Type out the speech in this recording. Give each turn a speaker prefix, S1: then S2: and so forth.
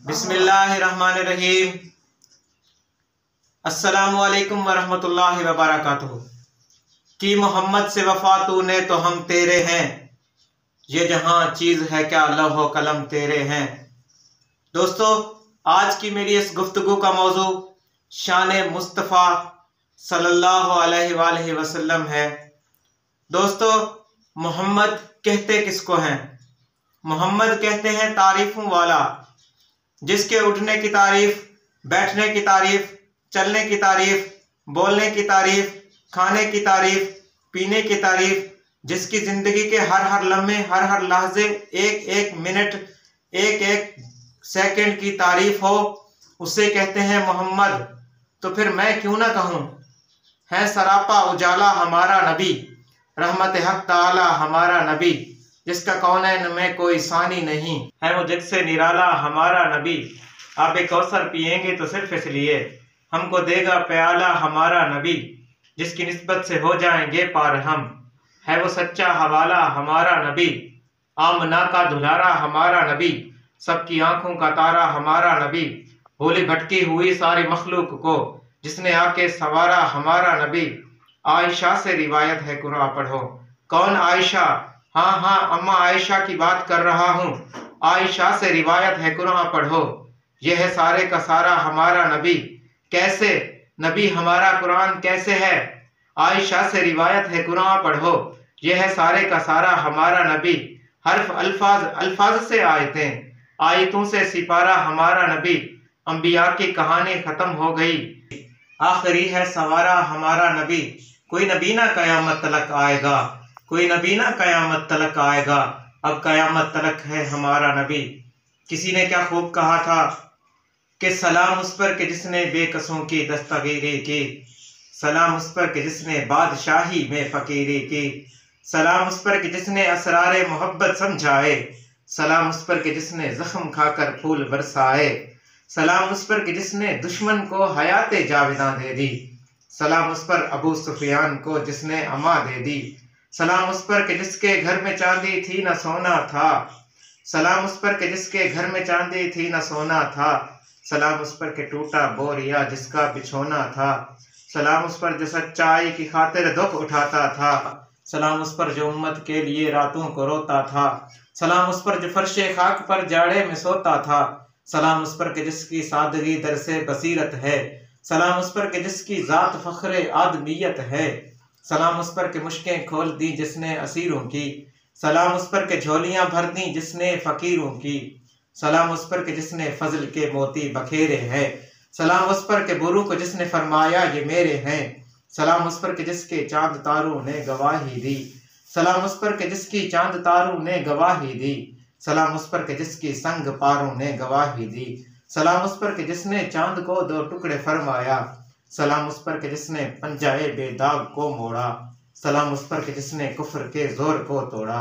S1: बिस्मिल्लाहिर्रहमानिर्रहीम। अस्सलामुअलैकुम वरहमतुल्लाहि वबरकातुहू। कि मोहम्मद से वफा तूने तो हम तेरे हैं, ये जहां चीज है क्या लौह कलम तेरे हैं। दोस्तों, आज की मेरी इस गुफ्तगू का मौजू शान मुस्तफ़ा सल्लल्लाहु अलैहि वसल्लम है। दोस्तों, मोहम्मद कहते किसको हैं? मोहम्मद कहते हैं तारीफों वाला, जिसके उठने की तारीफ, बैठने की तारीफ, चलने की तारीफ, बोलने की तारीफ, खाने की तारीफ, पीने की तारीफ, जिसकी जिंदगी के हर हर लम्हे, हर हर लहजे, एक एक मिनट, एक एक सेकंड की तारीफ हो, उसे कहते हैं मोहम्मद। तो फिर मैं क्यों ना कहूँ, है सरापा उजाला हमारा नबी, रहमत हक ताला हमारा नबी, जिसका कौनैन में कोई सानी नहीं, है मुझसे निराला हमारा नबी। आप एक कौसर पिएंगे तो सिर्फ इसलिए हमको देगा प्याला हमारा नबी, जिसकी निस्बत से हो जाएंगे पार हम, है वो सच्चा हवाला हमारा नबी। आमना का दुलारा हमारा नबी, सबकी आंखों का तारा हमारा नबी, भोली भटकी हुई सारी मखलूक को जिसने आके सवारा हमारा नबी। आयशा से रिवायत है, कुरान पढ़ो। कौन आयशा? हाँ, अम्मा आयशा की बात कर रहा हूँ। आयशा से रिवायत है, कुरान पढ़ो। यह है सारे का सारा हमारा नबी। कैसे नबी हमारा कुरान कैसे है? आयशा से रिवायत है, कुरान पढ़ो। यह है सारे का सारा हमारा नबी। हर्फ अल्फाज, अल्फाज से आयतें, आयतों से सिपारा हमारा नबी। अंबिया की कहानी खत्म हो गई, आखिरी है सवारा हमारा नबी। कोई नबी ना कयामत तलक आएगा, कोई नबी ना कयामत तलक आएगा, अब कयामत तलक है हमारा नबी। किसी ने क्या खूब कहा था कि सलाम उस पर कि जिसने बेकसों की दस्तगीरी की, सलाम उस पर कि जिसने बादशाही में फकीरी की, सलाम उस पर कि जिसने असरारे मोहब्बत समझाए, सलाम उस पर कि जिसने जख्म खाकर फूल बरसाए, सलाम उस पर कि जिसने दुश्मन को हयाते जाविदा दे दी, सलाम उस पर अबू सुफियान को जिसने अमा दे दी, सलाम उस पर कि जिसके घर में चांदी थी न सोना था, सलाम उस पर कि जिसके घर में चांदी थी न सोना था, सलाम उस पर कि टूटा बोरिया जिसका बिछोना था, सलाम उस पर जो सच्चाई की खातिर दुख उठाता था, सलाम उस पर जो उम्मत के लिए रातों को रोता था, सलाम उस पर जो फर्शे खाक पर जाड़े में सोता था, सलाम उस पर कि जिसकी सादगी दर से बसीरत है, सलाम उस पर कि जिसकी जात फख्रे आदमियत है, सलाम उस पर कि मुश्कें खोल दी जिसने असीरों की, सलाम उस पर कि झोलियां भर दी जिसने फकीरों की, सलाम उस पर कि जिसने फजल के मोती बखेरे हैं, सलाम उस पर कि बुरू को जिसने फरमाया ये मेरे हैं, सलाम उस पर कि जिसके चांद तारों ने गवाही दी, सलाम उस पर कि जिसकी चांद तारों ने गवाही दी, सलाम उस पर कि जिसकी संग पारों ने गवाही दी, सलाम उस पर कि जिसने चांद को दो टुकड़े फरमाया, सलाम उस पर कि जिसने पंजाए बेदाग को मोड़ा, सलाम उस पर कि जिसने कुफ्र के जोर को तोड़ा।